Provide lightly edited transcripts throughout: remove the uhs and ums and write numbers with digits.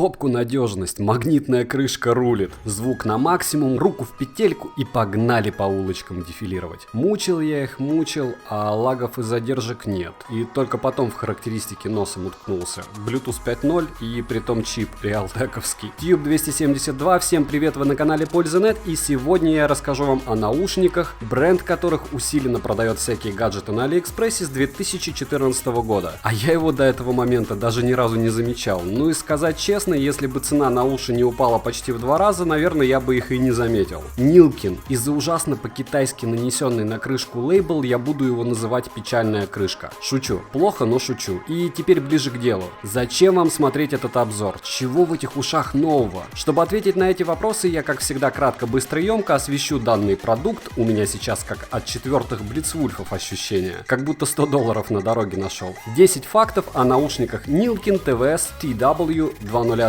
топку надежность, магнитная крышка рулит. Звук на максимум, руку в петельку и погнали по улочкам дефилировать. Мучил я их, а лагов и задержек нет. И только потом в характеристике носом уткнулся. Bluetooth 5.0 и притом чип реалтековский. Tube 272, всем привет, вы на канале Польза.нет, и сегодня я расскажу вам о наушниках, бренд которых усиленно продает всякие гаджеты на Алиэкспрессе с 2014 года. А я его до этого момента даже ни разу не замечал. Ну и сказать честно, если бы цена на уши не упала почти в 2 раза, наверное, я бы их и не заметил. Нилкин. Из-за ужасно по-китайски нанесенный на крышку лейбл я буду его называть печальная крышка. Шучу. Плохо, но шучу. И теперь ближе к делу. Зачем вам смотреть этот обзор? Чего в этих ушах нового? Чтобы ответить на эти вопросы, я, как всегда, кратко, быстро и емко освещу данный продукт. У меня сейчас как от 4-х Блицвульфов ощущения. Как будто $100 на дороге нашел. 10 фактов о наушниках Nilkin TVS TW203.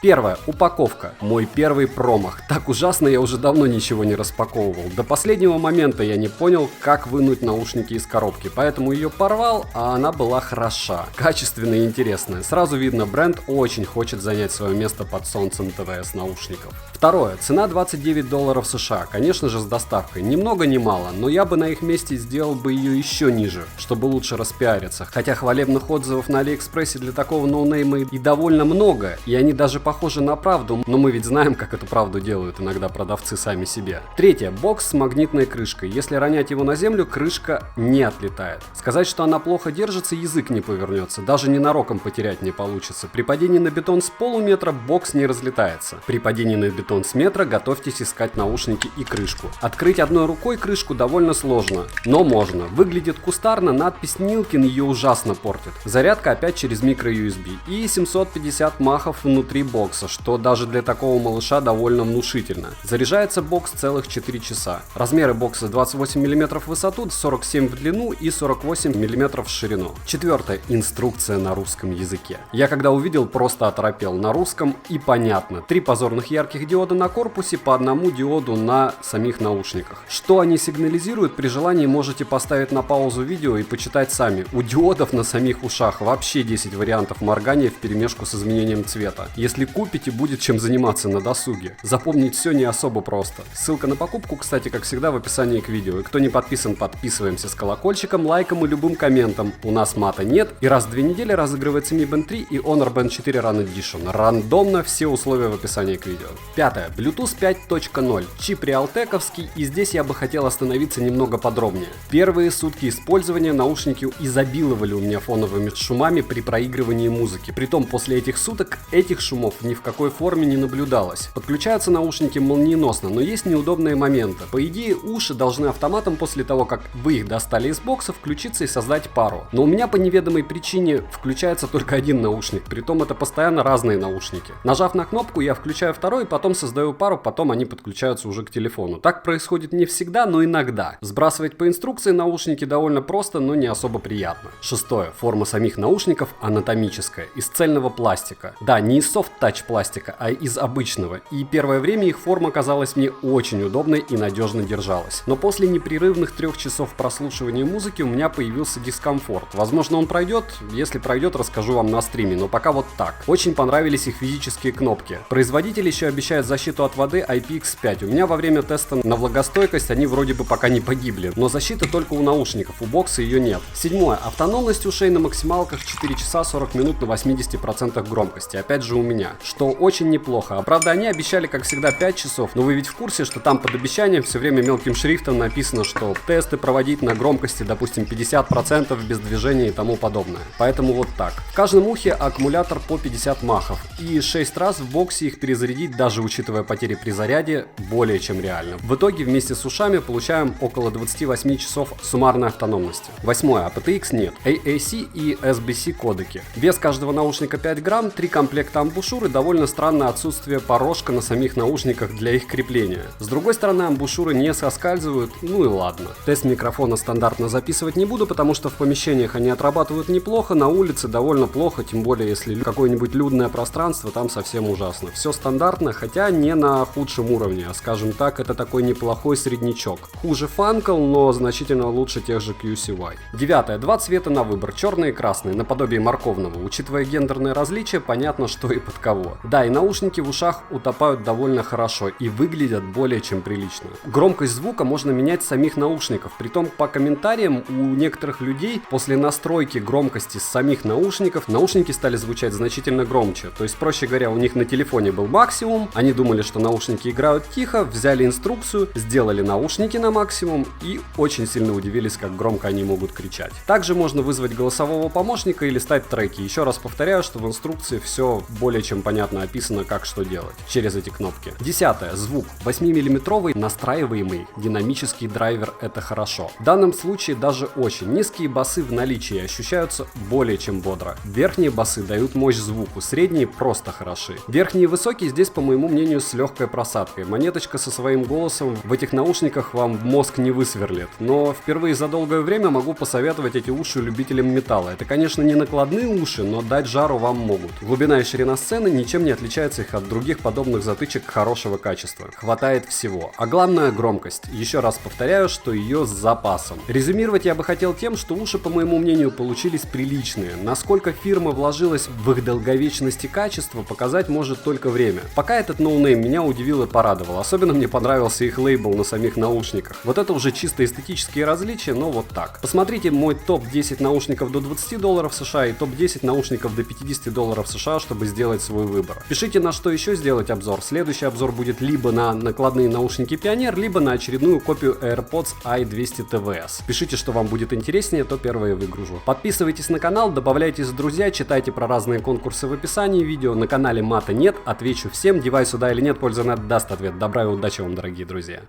Первое. Упаковка. Мой первый промах. Так ужасно, я уже давно ничего не распаковывал. До последнего момента я не понял, как вынуть наушники из коробки, поэтому ее порвал, а она была хороша, качественная и интересная. Сразу видно, бренд очень хочет занять свое место под солнцем ТВС наушников. Второе. Цена $29 США. Конечно же, с доставкой. Ни много ни мало, но я бы на их месте сделал бы ее еще ниже, чтобы лучше распиариться. Хотя хвалебных отзывов на Алиэкспрессе для такого ноунейма и довольно много, и они даже похожи на правду, но мы ведь знаем, как эту правду делают иногда продавцы сами себе. Третье. Бокс с магнитной крышкой. Если ронять его на землю, крышка не отлетает. Сказать, что она плохо держится, язык не повернется, даже ненароком потерять не получится. При падении на бетон с полуметра бокс не разлетается. При падении на бетон с метра готовьтесь искать наушники и крышку. Открыть одной рукой крышку довольно сложно, но можно. Выглядит кустарно, надпись Nilkin ее ужасно портит. Зарядка опять через micro-USB и 750 махов внутри бокса, что даже для такого малыша довольно внушительно. Заряжается бокс целых 4 часа. Размеры бокса 28 мм в высоту, 47 в длину и 48 мм в ширину. Четвертое. Инструкция на русском языке. Я когда увидел, просто оторопел. На русском и понятно. 3 позорных ярких диода на корпусе, по одному диоду на самих наушниках. Что они сигнализируют, при желании можете поставить на паузу видео и почитать сами. У диодов на самих ушах вообще 10 вариантов моргания вперемешку с изменением цвета. Если купите, будет чем заниматься на досуге. Запомнить все не особо просто. Ссылка на покупку, кстати, как всегда, в описании к видео. И кто не подписан, подписываемся с колокольчиком, лайком и любым комментом. У нас мата нет, и раз в 2 недели разыгрывается Mi Band 3 и Honor Band 4 Run Edition. Рандомно, все условия в описании к видео. Пятое. Bluetooth 5.0. Чип реалтековский, и здесь я бы хотел остановиться немного подробнее. Первые сутки использования наушники изобиловали у меня фоновыми шумами при проигрывании музыки. Притом после этих суток этих шумов ни в какой форме не наблюдалось. Подключаются наушники молниеносно, но есть неудобные моменты. По идее, уши должны автоматом после того, как вы их достали из бокса, включиться и создать пару. Но у меня по неведомой причине включается только один наушник, притом это постоянно разные наушники. Нажав на кнопку, я включаю второй, потом создаю пару, потом они подключаются уже к телефону. Так происходит не всегда, но иногда. Сбрасывать по инструкции наушники довольно просто, но не особо приятно. Шестое. Форма самих наушников анатомическая, из цельного пластика. Да, не из софт-тач пластика, а из обычного. И первое время их форма казалась мне очень удобной и надежно держалась. Но после непрерывных 3 часов прослушивания музыки у меня появился дискомфорт. Возможно, он пройдет. Если пройдет, расскажу вам на стриме, но пока вот так. Очень понравились их физические кнопки. Производитель еще обещает защиту от воды IPX5. У меня во время теста на влагостойкость они вроде бы пока не погибли, но защита только у наушников, у бокса ее нет. Седьмое. Автономность ушей на максималках 4 часа 40 минут на 80% громкости. Опять же у меня, что очень неплохо. А правда, они обещали, как всегда, 5 часов, но вы ведь в курсе, что там под обещанием все время мелким шрифтом написано, что тесты проводить на громкости, допустим, 50% без движения и тому подобное. Поэтому вот так. В каждом ухе аккумулятор по 50 махов, и 6 раз в боксе их перезарядить, даже учитывая потери при заряде, более чем реально. В итоге вместе с ушами получаем около 28 часов суммарной автономности. Восьмое. aptX нет. AAC и SBC кодеки. Вес каждого наушника 5 грамм, 3 комплекта амбушюр и довольно странное отсутствие порожка на самих наушниках для их крепления. С другой стороны, амбушюры не соскальзывают, ну и ладно. Тест микрофона стандартно записывать не буду, потому что в помещениях они отрабатывают неплохо, на улице довольно плохо, тем более если какое-нибудь людное пространство, там совсем ужасно. Все стандартно, хотя не на худшем уровне, а скажем так, это такой неплохой среднячок. Хуже Funkel, но значительно лучше тех же QCY. Девятое. 2 цвета на выбор, черный и красный, наподобие морковного. Учитывая гендерные различия, понятно, что что и под кого. Да, и наушники в ушах утопают довольно хорошо и выглядят более чем прилично. Громкость звука можно менять с самих наушников, притом по комментариям у некоторых людей после настройки громкости с самих наушников наушники стали звучать значительно громче. То есть, проще говоря, у них на телефоне был максимум, они думали, что наушники играют тихо, взяли инструкцию, сделали наушники на максимум и очень сильно удивились, как громко они могут кричать. Также можно вызвать голосового помощника и листать треки. Еще раз повторяю, что в инструкции все более чем понятно описано, как что делать через эти кнопки. 10. Звук. 8-мм настраиваемый динамический драйвер — это хорошо. В данном случае даже очень низкие басы в наличии ощущаются более чем бодро. Верхние басы дают мощь звуку, средние просто хороши. Верхние и высокие здесь, по моему мнению, с легкой просадкой. Монеточка со своим голосом в этих наушниках вам мозг не высверлит. Но впервые за долгое время могу посоветовать эти уши любителям металла. Это, конечно, не накладные уши, но дать жару вам могут. Глубина и ширина сцены ничем не отличается их от других подобных затычек хорошего качества. Хватает всего. А главное — громкость. Еще раз повторяю, что ее с запасом. Резюмировать я бы хотел тем, что уши, по моему мнению, получились приличные. Насколько фирма вложилась в их долговечность и качество, показать может только время. Пока этот ноунейм меня удивил и порадовал. Особенно мне понравился их лейбл на самих наушниках. Вот это уже чисто эстетические различия, но вот так. Посмотрите мой топ-10 наушников до $20 США и топ-10 наушников до $50 США, чтобы сделать свой выбор. Пишите, на что еще сделать обзор. Следующий обзор будет либо на накладные наушники Pioneer, либо на очередную копию AirPods i200 TVS. Пишите, что вам будет интереснее, то первое выгружу. Подписывайтесь на канал, добавляйтесь в друзья, читайте про разные конкурсы в описании видео. На канале мата нет, отвечу всем, девайс сюда или нет, польза нет, даст ответ. Добра и удачи вам, дорогие друзья.